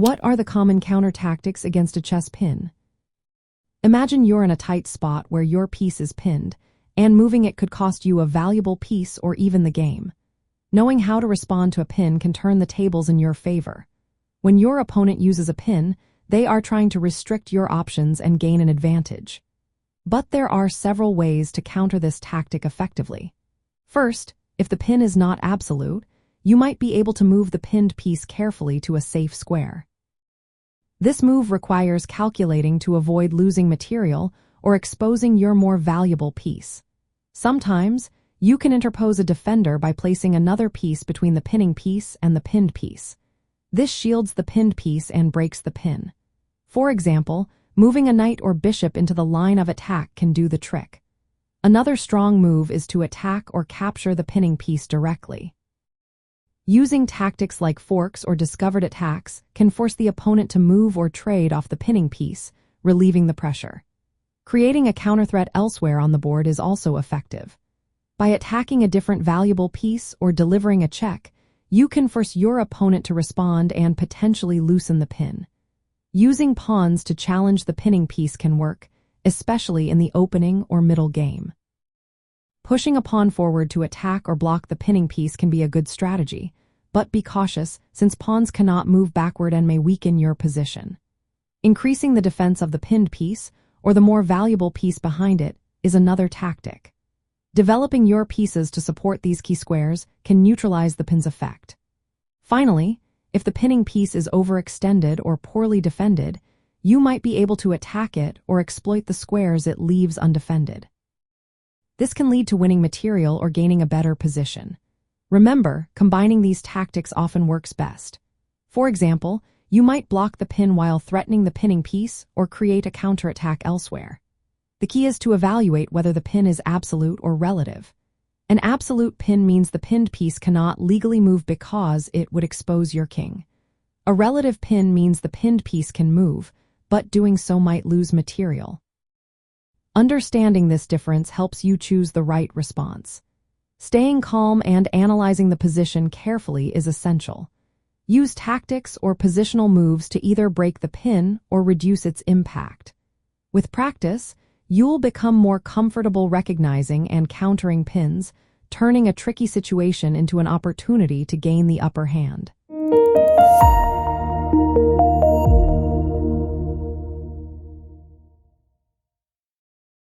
What are the common counter tactics against a chess pin? Imagine you're in a tight spot where your piece is pinned, and moving it could cost you a valuable piece or even the game. Knowing how to respond to a pin can turn the tables in your favor. When your opponent uses a pin, they are trying to restrict your options and gain an advantage. But there are several ways to counter this tactic effectively. First, if the pin is not absolute, you might be able to move the pinned piece carefully to a safe square. This move requires calculating to avoid losing material or exposing your more valuable piece. Sometimes, you can interpose a defender by placing another piece between the pinning piece and the pinned piece. This shields the pinned piece and breaks the pin. For example, moving a knight or bishop into the line of attack can do the trick. Another strong move is to attack or capture the pinning piece directly. Using tactics like forks or discovered attacks can force the opponent to move or trade off the pinning piece, relieving the pressure. Creating a counterthreat elsewhere on the board is also effective. By attacking a different valuable piece or delivering a check, you can force your opponent to respond and potentially loosen the pin. Using pawns to challenge the pinning piece can work, especially in the opening or middle game. Pushing a pawn forward to attack or block the pinning piece can be a good strategy, but be cautious since pawns cannot move backward and may weaken your position. Increasing the defense of the pinned piece, or the more valuable piece behind it, is another tactic. Developing your pieces to support these key squares can neutralize the pin's effect. Finally, if the pinning piece is overextended or poorly defended, you might be able to attack it or exploit the squares it leaves undefended. This can lead to winning material or gaining a better position. Remember, combining these tactics often works best. For example, you might block the pin while threatening the pinning piece or create a counterattack elsewhere. The key is to evaluate whether the pin is absolute or relative. An absolute pin means the pinned piece cannot legally move because it would expose your king. A relative pin means the pinned piece can move, but doing so might lose material. Understanding this difference helps you choose the right response. Staying calm and analyzing the position carefully is essential. Use tactics or positional moves to either break the pin or reduce its impact. With practice, you'll become more comfortable recognizing and countering pins, turning a tricky situation into an opportunity to gain the upper hand.